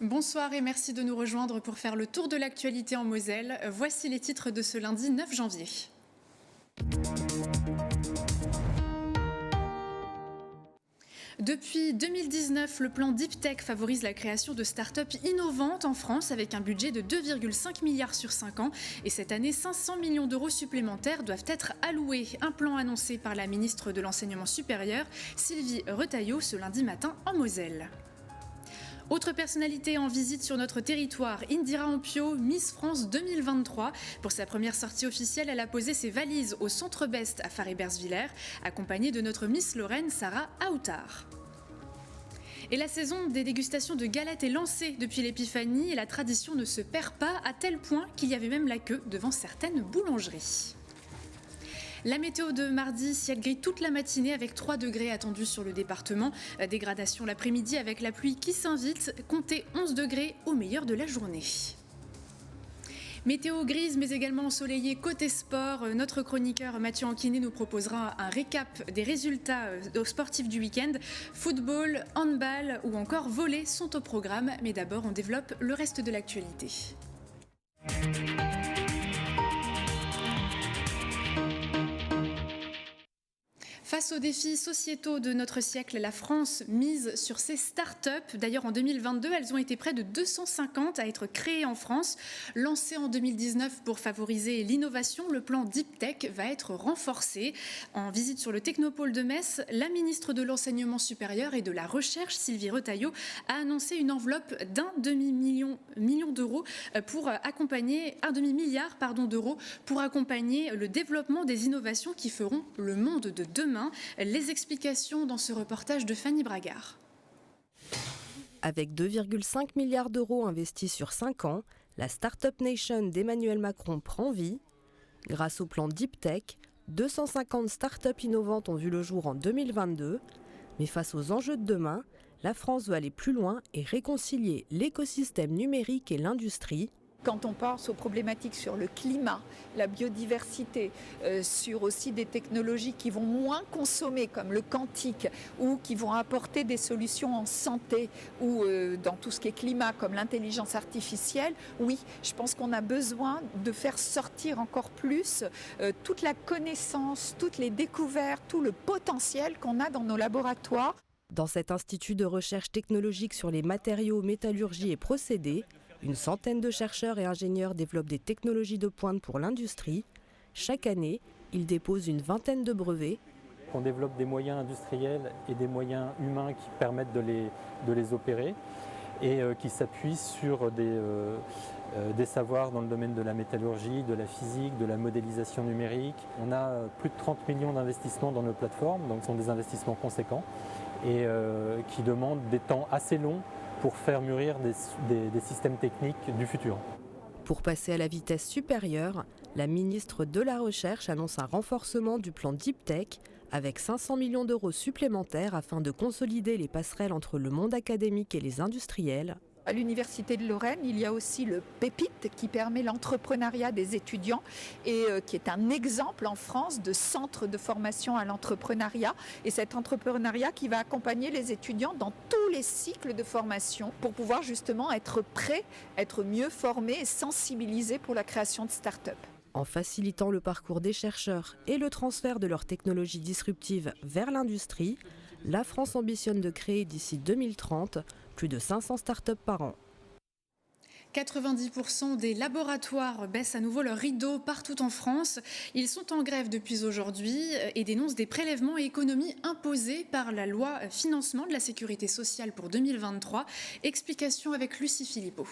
Bonsoir et merci de nous rejoindre pour faire le tour de l'actualité en Moselle. Voici les titres de ce lundi 9 janvier. Depuis 2019, le plan Deep Tech favorise la création de start-up innovantes en France avec un budget de 2,5 milliards sur 5 ans. Et cette année, 500 millions d'euros supplémentaires doivent être alloués. Un plan annoncé par la ministre de l'Enseignement supérieur, Sylvie Retailleau, ce lundi matin en Moselle. Autre personnalité en visite sur notre territoire, Indira Ampio, Miss France 2023. Pour sa première sortie officielle, elle a posé ses valises au Centre Best à Faré-Bersvillers, accompagnée de notre Miss Lorraine, Sarah Aoutar. Et la saison des dégustations de galettes est lancée depuis l'Épiphanie et la tradition ne se perd pas à tel point qu'il y avait même la queue devant certaines boulangeries. La météo de mardi, ciel gris toute la matinée avec 3 degrés attendus sur le département. Dégradation l'après-midi avec la pluie qui s'invite. Comptez 11 degrés au meilleur de la journée. Météo grise mais également ensoleillée côté sport. Notre chroniqueur Mathieu Anquinet nous proposera un récap des résultats sportifs du week-end. Football, handball ou encore volley sont au programme. Mais d'abord, on développe le reste de l'actualité. Face aux défis sociétaux de notre siècle, la France mise sur ses start-up. D'ailleurs, en 2022, elles ont été près de 250 à être créées en France. Lancé en 2019 pour favoriser l'innovation, le plan Deep Tech va être renforcé. En visite sur le Technopôle de Metz, la ministre de l'Enseignement supérieur et de la Recherche, Sylvie Retailleau, a annoncé une enveloppe d'un demi-milliard d'euros pour accompagner le développement des innovations qui feront le monde de demain. Les explications dans ce reportage de Fanny Bragard. Avec 2,5 milliards d'euros investis sur 5 ans, la Startup Nation d'Emmanuel Macron prend vie. Grâce au plan Deep Tech, 250 startups innovantes ont vu le jour en 2022. Mais face aux enjeux de demain, la France veut aller plus loin et réconcilier l'écosystème numérique et l'industrie. Quand on pense aux problématiques sur le climat, la biodiversité, sur aussi des technologies qui vont moins consommer comme le quantique ou qui vont apporter des solutions en santé ou dans tout ce qui est climat comme l'intelligence artificielle, oui, je pense qu'on a besoin de faire sortir encore plus toute la connaissance, toutes les découvertes, tout le potentiel qu'on a dans nos laboratoires. Dans cet institut de recherche technologique sur les matériaux, métallurgie et procédés, une centaine de chercheurs et ingénieurs développent des technologies de pointe pour l'industrie. Chaque année, ils déposent une vingtaine de brevets. On développe des moyens industriels et des moyens humains qui permettent de les opérer et qui s'appuient sur des savoirs dans le domaine de la métallurgie, de la physique, de la modélisation numérique. On a plus de 30 millions d'investissements dans nos plateformes, donc ce sont des investissements conséquents et qui demandent des temps assez longs pour faire mûrir des systèmes techniques du futur. Pour passer à la vitesse supérieure, la ministre de la Recherche annonce un renforcement du plan Deep Tech avec 500 millions d'euros supplémentaires afin de consolider les passerelles entre le monde académique et les industriels. À l'Université de Lorraine, il y a aussi le PEPIT qui permet l'entrepreneuriat des étudiants et qui est un exemple en France de centre de formation à l'entrepreneuriat. Et cet entrepreneuriat qui va accompagner les étudiants dans tous les cycles de formation pour pouvoir justement être prêts, être mieux formés et sensibilisés pour la création de start-up. En facilitant le parcours des chercheurs et le transfert de leurs technologies disruptives vers l'industrie, la France ambitionne de créer d'ici 2030 plus de 500 startups par an. 90% des laboratoires baissent à nouveau leurs rideaux partout en France. Ils sont en grève depuis aujourd'hui et dénoncent des prélèvements et économies imposés par la loi financement de la sécurité sociale pour 2023. Explication avec Lucie Philippot.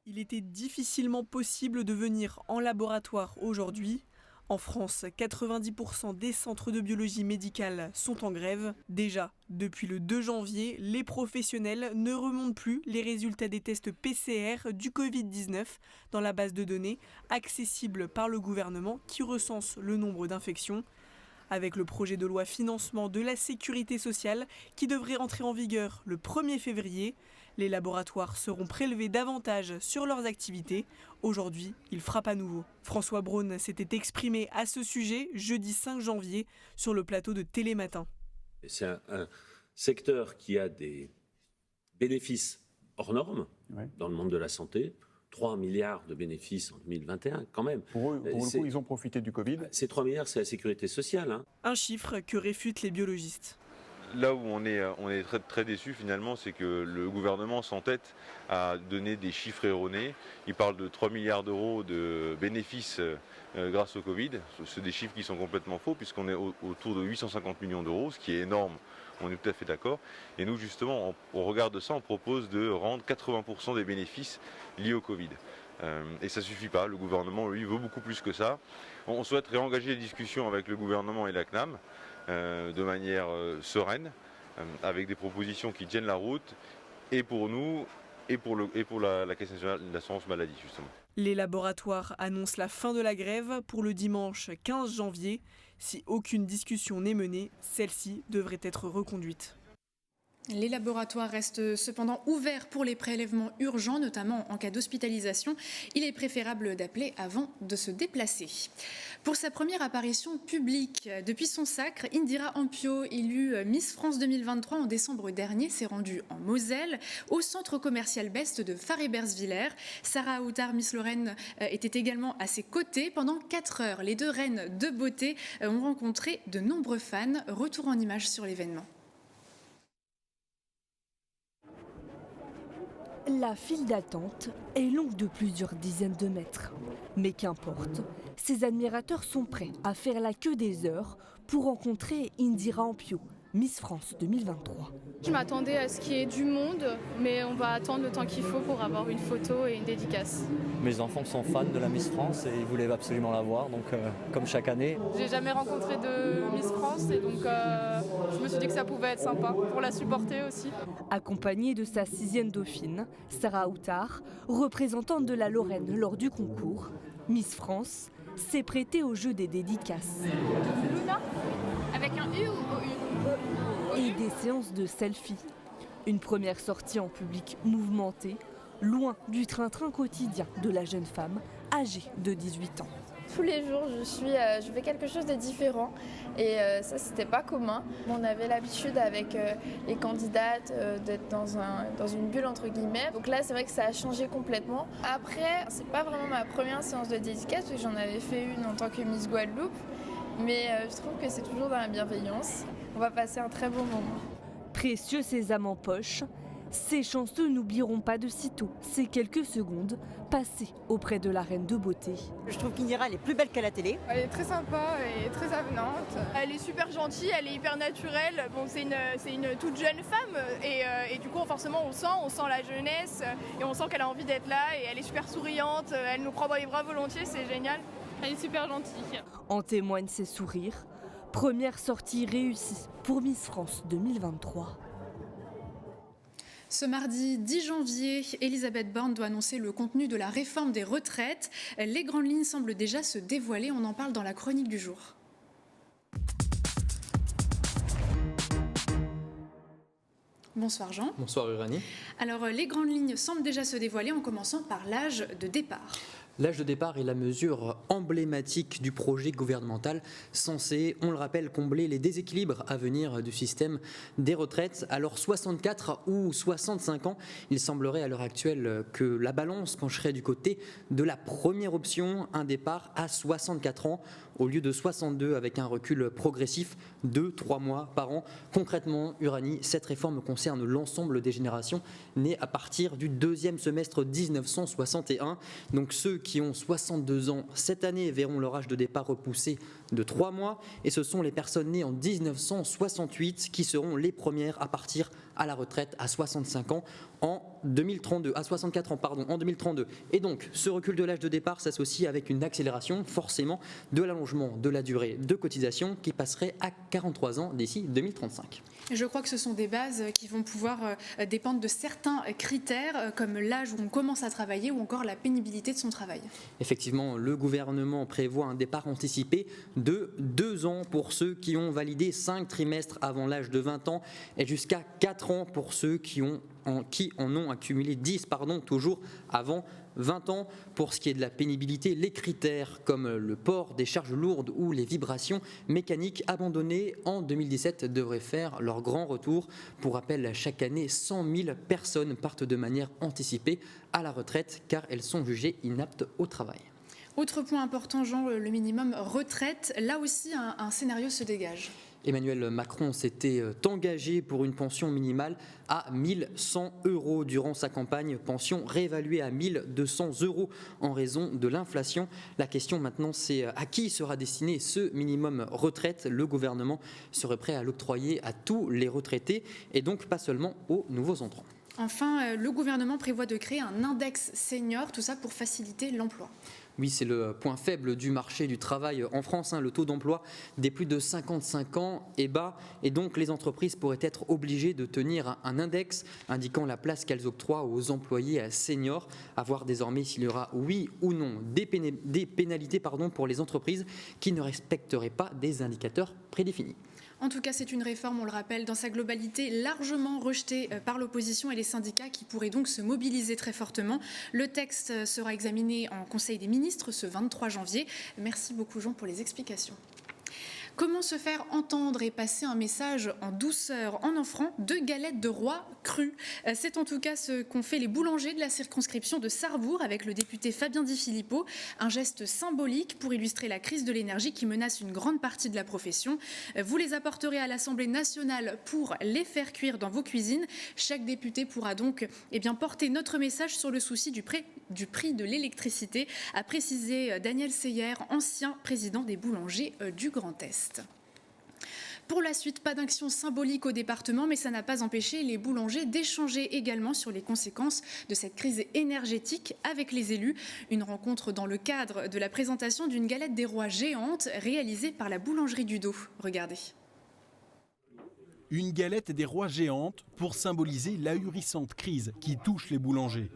Il était difficilement possible de venir en laboratoire aujourd'hui. En France, 90% des centres de biologie médicale sont en grève. Déjà, depuis le 2 janvier, les professionnels ne remontent plus les résultats des tests PCR du Covid-19 dans la base de données accessible par le gouvernement qui recense le nombre d'infections. Avec le projet de loi financement de la sécurité sociale qui devrait entrer en vigueur le 1er février, les laboratoires seront prélevés davantage sur leurs activités. Aujourd'hui, ils frappent à nouveau. François Braun s'était exprimé à ce sujet jeudi 5 janvier sur le plateau de Télématin. C'est un secteur qui a des bénéfices hors norme dans le monde de la santé. 3 milliards de bénéfices en 2021, quand même. Pour eux, pour le coup, ils ont profité du Covid. Ces 3 milliards, c'est la sécurité sociale. Hein. Un chiffre que réfutent les biologistes. Là où on est très, très déçus finalement, c'est que le gouvernement s'entête à donner des chiffres erronés. Il parle de 3 milliards d'euros de bénéfices grâce au Covid. C'est des chiffres qui sont complètement faux puisqu'on est autour de 850 millions d'euros, ce qui est énorme. On est tout à fait d'accord. Et nous, justement, au regard de ça, on propose de rendre 80% des bénéfices liés au Covid. Et ça ne suffit pas. Le gouvernement, lui, veut beaucoup plus que ça. On souhaite réengager les discussions avec le gouvernement et la CNAM de manière sereine, avec des propositions qui tiennent la route, et pour nous, et pour la Caisse nationale de l'assurance maladie, justement. Les laboratoires annoncent la fin de la grève pour le dimanche 15 janvier. Si aucune discussion n'est menée, celle-ci devrait être reconduite. Les laboratoires restent cependant ouverts pour les prélèvements urgents, notamment en cas d'hospitalisation. Il est préférable d'appeler avant de se déplacer. Pour sa première apparition publique depuis son sacre, Indira Ampio, élue Miss France 2023 en décembre dernier, s'est rendue en Moselle, au centre commercial Best de Far-Ebersviller. Sarah Outard, Miss Lorraine, était également à ses côtés. Pendant 4 heures, les deux reines de beauté ont rencontré de nombreux fans. Retour en images sur l'événement. La file d'attente est longue de plusieurs dizaines de mètres. Mais qu'importe, ses admirateurs sont prêts à faire la queue des heures pour rencontrer Indira Ampio, Miss France 2023. Je m'attendais à ce qu'il y ait du monde, mais on va attendre le temps qu'il faut pour avoir une photo et une dédicace. Mes enfants sont fans de la Miss France et ils voulaient absolument la voir, donc comme chaque année. J'ai jamais rencontré de Miss France et donc je me suis dit que ça pouvait être sympa pour la supporter aussi. Accompagnée de sa 6e dauphine, Sarah Outard, représentante de la Lorraine lors du concours, Miss France s'est prêtée au jeu des dédicaces. Luna, avec un U ou OU? Et des séances de selfies. Une première sortie en public mouvementée, loin du train-train quotidien de la jeune femme âgée de 18 ans. Tous les jours, je fais quelque chose de différent et ça, c'était pas commun. On avait l'habitude avec les candidates d'être dans une bulle entre guillemets. Donc là, c'est vrai que ça a changé complètement. Après, c'est pas vraiment ma première séance de dédicace parce que j'en avais fait une en tant que Miss Guadeloupe. Mais je trouve que c'est toujours dans la bienveillance. On va passer un très bon moment. Précieux sésame en poche, ces chanceux n'oublieront pas de sitôt ces quelques secondes passées auprès de la reine de beauté. Je trouve qu'Indira, elle est plus belle qu'à la télé. Elle est très sympa et très avenante. Elle est super gentille, elle est hyper naturelle. Bon, c'est une toute jeune femme et du coup, forcément, on sent la jeunesse et on sent qu'elle a envie d'être là et elle est super souriante. Elle nous prend dans les bras volontiers, c'est génial. Elle est super gentille. En témoignent ses sourires. Première sortie réussie pour Miss France 2023. Ce mardi 10 janvier, Elisabeth Borne doit annoncer le contenu de la réforme des retraites. Les grandes lignes semblent déjà se dévoiler. On en parle dans la chronique du jour. Bonsoir Jean. Bonsoir Uranie. Alors les grandes lignes semblent déjà se dévoiler en commençant par l'âge de départ. L'âge de départ est la mesure emblématique du projet gouvernemental censé, on le rappelle, combler les déséquilibres à venir du système des retraites. Alors 64 ou 65 ans, il semblerait à l'heure actuelle que la balance pencherait du côté de la première option, un départ à 64 ans au lieu de 62 avec un recul progressif de 3 mois par an. Concrètement, Uranie, cette réforme concerne l'ensemble des générations nées à partir du 2e semestre 1961. Donc ceux qui ont 62 ans cette année verront leur âge de départ repoussé de 3 mois et ce sont les personnes nées en 1968 qui seront les premières à partir à la retraite à 65 ans en 2032, à 64 ans pardon, en 2032. Et donc ce recul de l'âge de départ s'associe avec une accélération forcément de l'allongement de la durée de cotisation qui passerait à 43 ans d'ici 2035. Je crois que ce sont des bases qui vont pouvoir dépendre de certains critères comme l'âge où on commence à travailler ou encore la pénibilité de son travail. Effectivement, le gouvernement prévoit un départ anticipé de 2 ans pour ceux qui ont validé 5 trimestres avant l'âge de 20 ans et jusqu'à 4 ans pour ceux qui en ont accumulé 10 toujours avant 20 ans. Pour ce qui est de la pénibilité, les critères comme le port des charges lourdes ou les vibrations mécaniques abandonnées en 2017 devraient faire leur grand retour. Pour rappel, chaque année, 100 000 personnes partent de manière anticipée à la retraite car elles sont jugées inaptes au travail. Autre point important, Jean, le minimum retraite. Là aussi, un scénario se dégage. Emmanuel Macron s'était engagé pour une pension minimale à 1 100 € durant sa campagne, pension réévaluée à 1 200 € en raison de l'inflation. La question maintenant, c'est à qui sera destiné ce minimum retraite. Le gouvernement serait prêt à l'octroyer à tous les retraités et donc pas seulement aux nouveaux entrants. Enfin, le gouvernement prévoit de créer un index senior, tout ça pour faciliter l'emploi. Oui, c'est le point faible du marché du travail en France. Le taux d'emploi des plus de 55 ans est bas et donc les entreprises pourraient être obligées de tenir un index indiquant la place qu'elles octroient aux employés seniors. À voir désormais s'il y aura oui ou non des pénalités pour les entreprises qui ne respecteraient pas des indicateurs prédéfinis. En tout cas, c'est une réforme, on le rappelle, dans sa globalité largement rejetée par l'opposition et les syndicats qui pourraient donc se mobiliser très fortement. Le texte sera examiné en Conseil des ministres ce 23 janvier. Merci beaucoup Jean pour les explications. Comment se faire entendre et passer un message en douceur en offrant 2 galettes de roi crues? C'est en tout cas ce qu'ont fait les boulangers de la circonscription de Sarrebourg avec le député Fabien Di Filippo. Un geste symbolique pour illustrer la crise de l'énergie qui menace une grande partie de la profession. Vous les apporterez à l'Assemblée nationale pour les faire cuire dans vos cuisines. Chaque député pourra donc porter notre message sur le souci du prix de l'électricité, a précisé Daniel Seyer, ancien président des boulangers du Grand Est. Pour la suite, pas d'action symbolique au département, mais ça n'a pas empêché les boulangers d'échanger également sur les conséquences de cette crise énergétique avec les élus. Une rencontre dans le cadre de la présentation d'une galette des rois géante réalisée par la boulangerie du Dos. Regardez. Une galette des rois géante pour symboliser l'ahurissante crise qui touche les boulangers.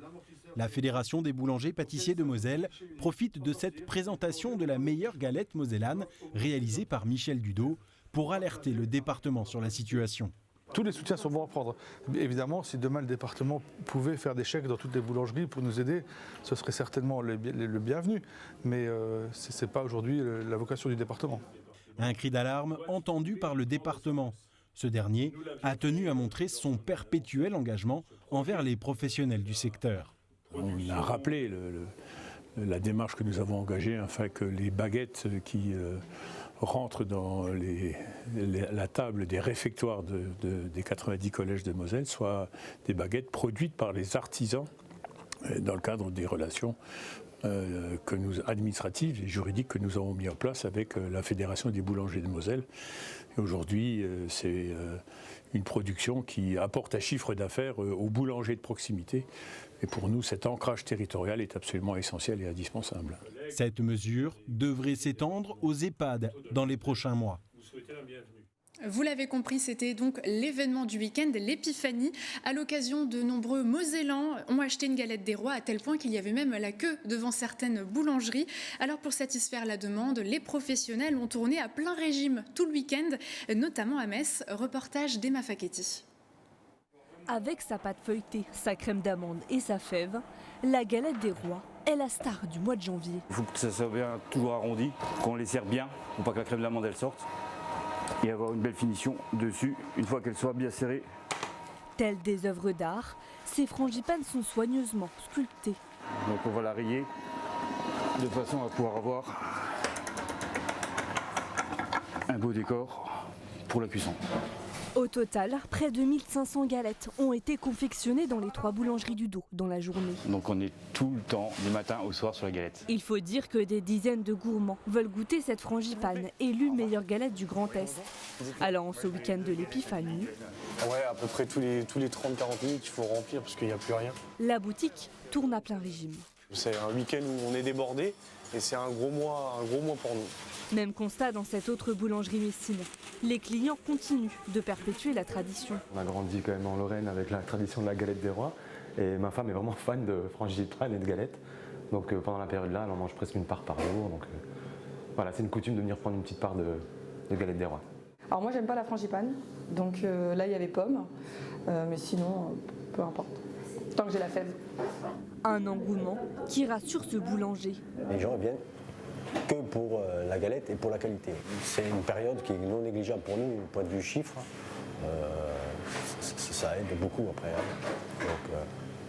La Fédération des boulangers pâtissiers de Moselle profite de cette présentation de la meilleure galette mosellane réalisée par Michel Dudot pour alerter le département sur la situation. Tous les soutiens sont bons à prendre. Évidemment, si demain le département pouvait faire des chèques dans toutes les boulangeries pour nous aider, ce serait certainement le bienvenu. Mais ce n'est pas aujourd'hui la vocation du département. Un cri d'alarme entendu par le département. Ce dernier a tenu à montrer son perpétuel engagement envers les professionnels du secteur. On a rappelé la démarche que nous avons engagée afin que les baguettes qui rentrent dans la table des réfectoires des 90 collèges de Moselle soient des baguettes produites par les artisans dans le cadre des relations administratives et juridiques que nous avons mis en place avec la Fédération des boulangers de Moselle. Et aujourd'hui, c'est une production qui apporte un chiffre d'affaires aux boulangers de proximité. Et pour nous, cet ancrage territorial est absolument essentiel et indispensable. Cette mesure devrait s'étendre aux EHPAD dans les prochains mois. Vous l'avez compris, c'était donc l'événement du week-end, l'épiphanie. À l'occasion, de nombreux Mosellans ont acheté une galette des rois à tel point qu'il y avait même la queue devant certaines boulangeries. Alors pour satisfaire la demande, les professionnels ont tourné à plein régime tout le week-end, notamment à Metz. Reportage d'Emma Facchetti. Avec sa pâte feuilletée, sa crème d'amande et sa fève, la galette des rois est la star du mois de janvier. Il faut que ça soit bien toujours arrondi, qu'on les serre bien, pour pas que la crème d'amande elle sorte. Et avoir une belle finition dessus, une fois qu'elle soit bien serrée. Telles des œuvres d'art, ces frangipanes sont soigneusement sculptées. Donc on va la rayer de façon à pouvoir avoir un beau décor pour la cuisson. Au total, près de 1500 galettes ont été confectionnées dans les 3 boulangeries du Dos dans la journée. Donc on est tout le temps, du matin au soir, sur la galette. Il faut dire que des dizaines de gourmands veulent goûter cette frangipane, élue meilleure galette du Grand Est. Alors en ce week-end de l'épiphanie... Ouais, à peu près tous les 30-40 minutes, il faut remplir parce qu'il n'y a plus rien. La boutique tourne à plein régime. C'est un week-end où on est débordé et c'est un gros mois pour nous. Même constat dans cette autre boulangerie messine. Les clients continuent de perpétuer la tradition. On a grandi quand même en Lorraine avec la tradition de la galette des rois. Et ma femme est vraiment fan de frangipane et de galettes. Donc pendant la période-là, elle en mange presque une part par jour. Donc voilà, c'est une coutume de venir prendre une petite part de galette des rois. Alors moi, j'aime pas la frangipane. Donc là, il y avait pommes. Mais sinon, peu importe. tant que j'ai la fève. Un engouement qui rassure ce boulanger. Les gens viennent que pour la galette et pour la qualité. C'est une période qui est non négligeable pour nous, du point de vue chiffre. Ça aide beaucoup après. Donc,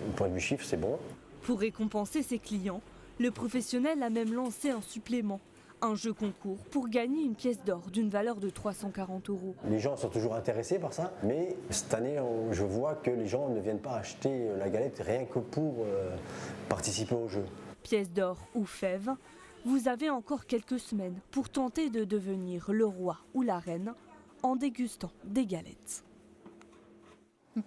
du point de vue chiffre, c'est bon. Pour récompenser ses clients, le professionnel a même lancé un supplément, un jeu concours pour gagner une pièce d'or d'une valeur de 340 €. Les gens sont toujours intéressés par ça, mais cette année, je vois que les gens ne viennent pas acheter la galette rien que pour participer au jeu. Pièce d'or ou fève, vous avez encore quelques semaines pour tenter de devenir le roi ou la reine en dégustant des galettes.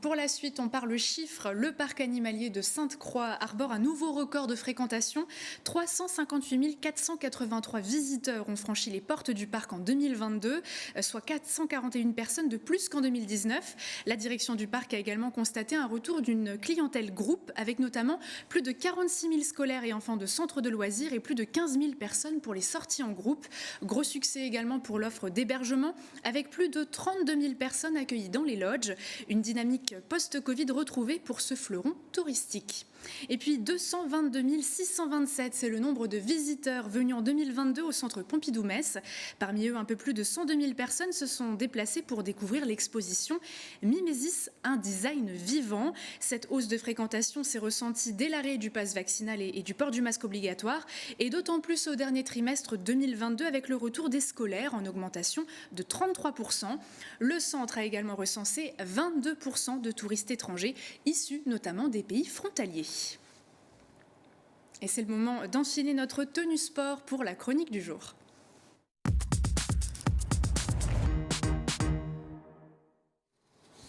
Pour la suite, on parle chiffres. Le parc animalier de Sainte-Croix arbore un nouveau record de fréquentation. 358 483 visiteurs ont franchi les portes du parc en 2022, soit 441 personnes de plus qu'en 2019. La direction du parc a également constaté un retour d'une clientèle groupe, avec notamment plus de 46 000 scolaires et enfants de centres de loisirs et plus de 15 000 personnes pour les sorties en groupe. Gros succès également pour l'offre d'hébergement, avec plus de 32 000 personnes accueillies dans les lodges. Une dynamique post-Covid retrouvée pour ce fleuron touristique. Et puis 222 627, c'est le nombre de visiteurs venus en 2022 au centre Pompidou-Metz. Parmi eux, un peu plus de 102 000 personnes se sont déplacées pour découvrir l'exposition Mimesis, un design vivant. Cette hausse de fréquentation s'est ressentie dès l'arrêt du pass vaccinal et du port du masque obligatoire, et d'autant plus au dernier trimestre 2022 avec le retour des scolaires en augmentation de 33%. Le centre a également recensé 22% de touristes étrangers, issus notamment des pays frontaliers. Et c'est le moment d'enchaîner notre tenue sport pour la chronique du jour.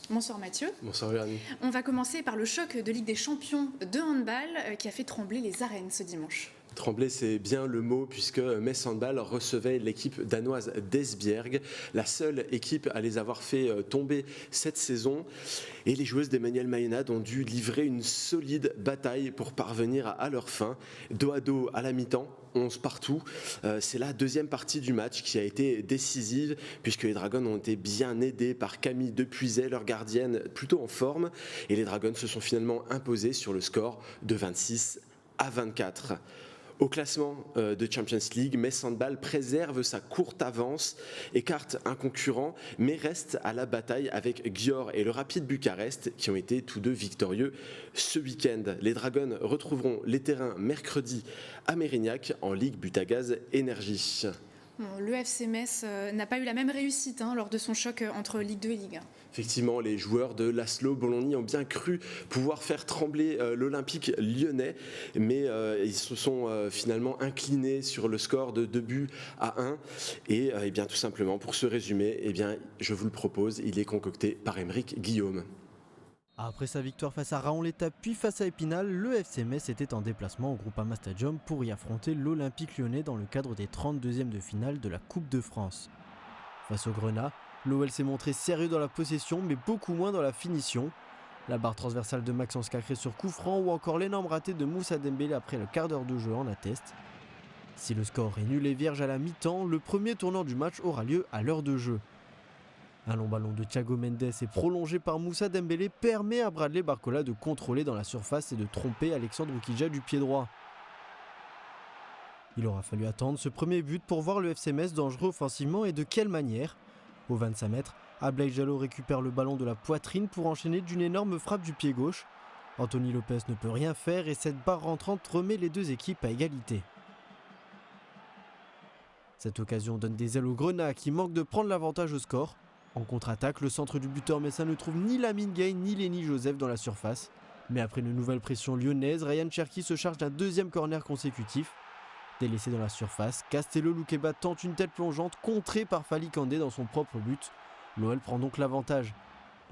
Bonsoir Mathieu. Bonsoir Véronique. On va commencer par le choc de Ligue des Champions de handball qui a fait trembler les arènes ce dimanche. Trembler, c'est bien le mot, puisque Metz Handball recevait l'équipe danoise d'Esbjerg, la seule équipe à les avoir fait tomber cette saison. Et les joueuses d'Emmanuel Mayenad ont dû livrer une solide bataille pour parvenir à leur fin. Dos à dos à la mi-temps, 11 partout. C'est la deuxième partie du match qui a été décisive, puisque les Dragons ont été bien aidés par Camille Depuiset, leur gardienne plutôt en forme. Et les Dragons se sont finalement imposés sur le score de 26-24. Au classement de Champions League, Metz Handball préserve sa courte avance, écarte un concurrent, mais reste à la bataille avec Győr et le Rapid Bucarest, qui ont été tous deux victorieux ce week-end. Les Dragons retrouveront les terrains mercredi à Mérignac en Ligue Butagaz Énergie. Le FC Metz n'a pas eu la même réussite lors de son choc entre Ligue 2 et Ligue 1. Effectivement, les joueurs de Laszlo Bologna ont bien cru pouvoir faire trembler l'Olympique lyonnais, mais ils se sont finalement inclinés sur le score de 2-1. Et bien, tout simplement, pour ce résumé, je vous le propose, il est concocté par Aymeric Guillaume. Après sa victoire face à Raon-l'Étape puis face à Épinal, le FC Metz était en déplacement au Groupama Stadium pour y affronter l'Olympique lyonnais dans le cadre des 32e de finale de la Coupe de France. Face au Grenat, l'OL s'est montré sérieux dans la possession mais beaucoup moins dans la finition. La barre transversale de Maxence Cacré sur coup franc ou encore l'énorme raté de Moussa Dembélé après le quart d'heure de jeu en atteste. Si le score est nul et vierge à la mi-temps, le premier tournant du match aura lieu à l'heure de jeu. Un long ballon de Thiago Mendes et prolongé par Moussa Dembélé permet à Bradley Barcola de contrôler dans la surface et de tromper Alexandre Oukidja du pied droit. Il aura fallu attendre ce premier but pour voir le FC Metz dangereux offensivement, et de quelle manière. Au 25 mètres, Ablaye Diallo récupère le ballon de la poitrine pour enchaîner d'une énorme frappe du pied gauche. Anthony Lopez ne peut rien faire et cette barre rentrante remet les deux équipes à égalité. Cette occasion donne des ailes au Grenat qui manque de prendre l'avantage au score. En contre-attaque, le centre du buteur messin ne trouve ni Lamine Gueye ni Lenny Joseph dans la surface. Mais après une nouvelle pression lyonnaise, Ryan Cherki se charge d'un deuxième corner consécutif. Délaissé dans la surface, Castello Luqueba tente une tête plongeante contrée par Fally Kandé dans son propre but. L'OL prend donc l'avantage.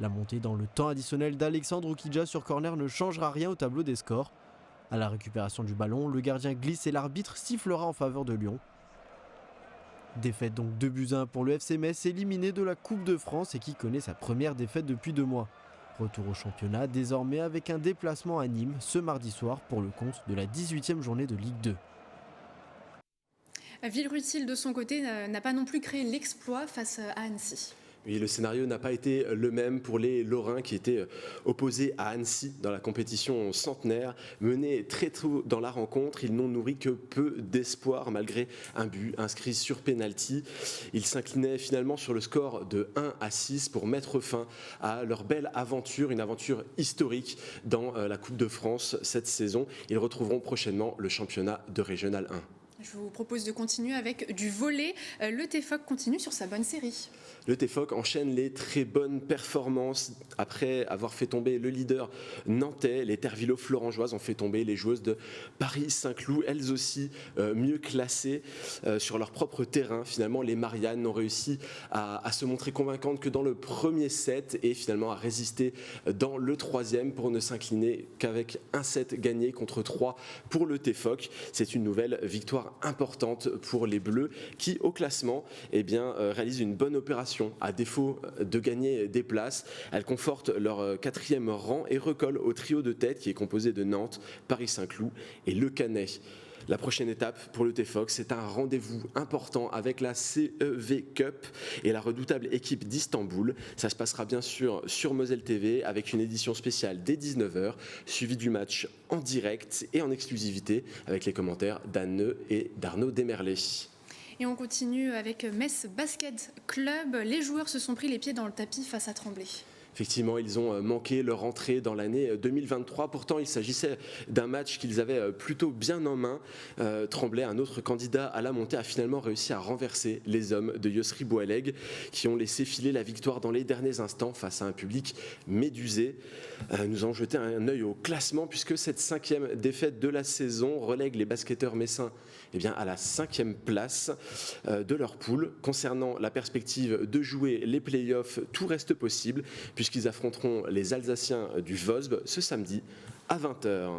La montée dans le temps additionnel d'Alexandre Oukidja sur corner ne changera rien au tableau des scores. À la récupération du ballon, le gardien glisse et l'arbitre sifflera en faveur de Lyon. Défaite donc 2-1 pour le FC Metz, éliminé de la Coupe de France et qui connaît sa première défaite depuis 2 mois. Retour au championnat désormais avec un déplacement à Nîmes ce mardi soir pour le compte de la 18e journée de Ligue 2. Villerutil de son côté n'a pas non plus créé l'exploit face à Annecy. Oui, le scénario n'a pas été le même pour les Lorrains qui étaient opposés à Annecy dans la compétition centenaire. Menés très tôt dans la rencontre, ils n'ont nourri que peu d'espoir malgré un but inscrit sur pénalty. Ils s'inclinaient finalement sur le score de 1-6 pour mettre fin à leur belle aventure, une aventure historique dans la Coupe de France cette saison. Ils retrouveront prochainement le championnat de Régional 1. Je vous propose de continuer avec du volley. Le TFOC continue sur sa bonne série. Le TFOC enchaîne les très bonnes performances après avoir fait tomber le leader nantais. Les Tervillo-Florangeoises ont fait tomber les joueuses de Paris-Saint-Cloud, elles aussi mieux classées sur leur propre terrain. Finalement, les Mariannes ont réussi à se montrer convaincantes que dans le premier set et finalement à résister dans le troisième pour ne s'incliner qu'avec un set gagné contre 3 pour le TFOC. C'est une nouvelle victoire importante pour les Bleus qui, au classement, réalisent une bonne opération. À défaut de gagner des places, elles confortent leur 4e rang et recollent au trio de tête qui est composé de Nantes, Paris-Saint-Cloud et Le Canet. La prochaine étape pour le TFOC, c'est un rendez-vous important avec la CEV Cup et la redoutable équipe d'Istanbul. Ça se passera bien sûr sur Moselle TV avec une édition spéciale dès 19h, suivie du match en direct et en exclusivité avec les commentaires d'Anne et d'Arnaud Desmerlet. Et on continue avec Metz Basket Club. Les joueurs se sont pris les pieds dans le tapis face à Tremblay. Effectivement, ils ont manqué leur entrée dans l'année 2023. Pourtant, il s'agissait d'un match qu'ils avaient plutôt bien en main. Tremblay, un autre candidat à la montée, a finalement réussi à renverser les hommes de Yossri Boualeg qui ont laissé filer la victoire dans les derniers instants face à un public médusé. Nous avons jeté un œil au classement puisque cette 5e défaite de la saison relègue les basketteurs messins à la 5e place de leur poule. Concernant la perspective de jouer les playoffs, tout reste possible puisqu'ils affronteront les Alsaciens du VOSB ce samedi à 20h.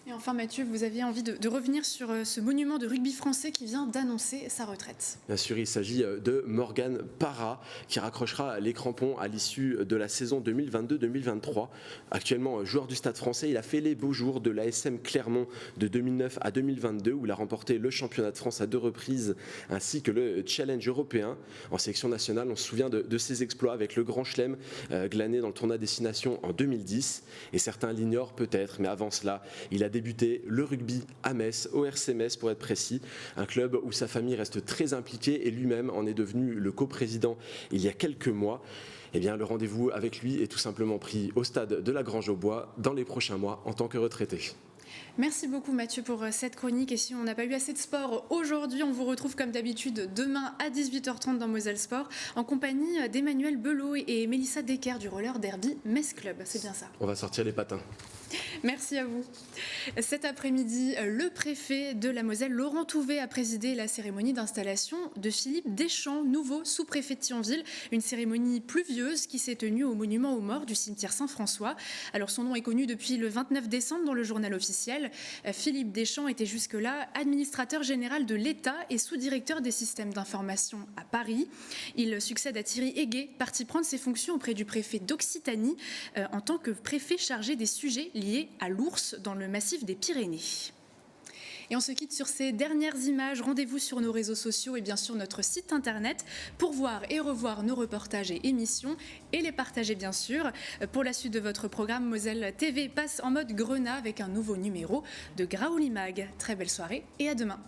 Et enfin Mathieu, vous aviez envie de revenir sur ce monument de rugby français qui vient d'annoncer sa retraite. Bien sûr, il s'agit de Morgane Parra qui raccrochera les crampons à l'issue de la saison 2022-2023. Actuellement joueur du Stade français, il a fait les beaux jours de l'ASM Clermont de 2009 à 2022 où il a remporté le championnat de France à 2 reprises ainsi que le Challenge européen. En sélection nationale, on se souvient de ses exploits avec le Grand Chelem glané dans le tournoi Destination en 2010. Et certains l'ignorent peut-être, mais avant cela, il a débuté le rugby à Metz, au RC Metz pour être précis, un club où sa famille reste très impliquée et lui-même en est devenu le coprésident il y a quelques mois. Le rendez-vous avec lui est tout simplement pris au stade de la Grange-aux-Bois dans les prochains mois en tant que retraité. Merci beaucoup Mathieu pour cette chronique et si on n'a pas eu assez de sport aujourd'hui, on vous retrouve comme d'habitude demain à 18h30 dans Moselle Sport en compagnie d'Emmanuel Belot et Mélissa Decker du roller derby Metz Club, c'est bien ça. On va sortir les patins. Merci à vous. Cet après-midi, le préfet de la Moselle, Laurent Touvet, a présidé la cérémonie d'installation de Philippe Deschamps, nouveau sous-préfet de Thionville. Une cérémonie pluvieuse qui s'est tenue au monument aux morts du cimetière Saint-François. Alors son nom est connu depuis le 29 décembre dans le journal officiel. Philippe Deschamps était jusque-là administrateur général de l'État et sous-directeur des systèmes d'information à Paris. Il succède à Thierry Heguet, parti prendre ses fonctions auprès du préfet d'Occitanie en tant que préfet chargé des sujets liés à l'ours dans le massif des Pyrénées. Et on se quitte sur ces dernières images. Rendez-vous sur nos réseaux sociaux et bien sûr notre site internet pour voir et revoir nos reportages et émissions et les partager bien sûr. Pour la suite de votre programme, Moselle TV passe en mode grenat avec un nouveau numéro de Graouli Mag. Très belle soirée et à demain.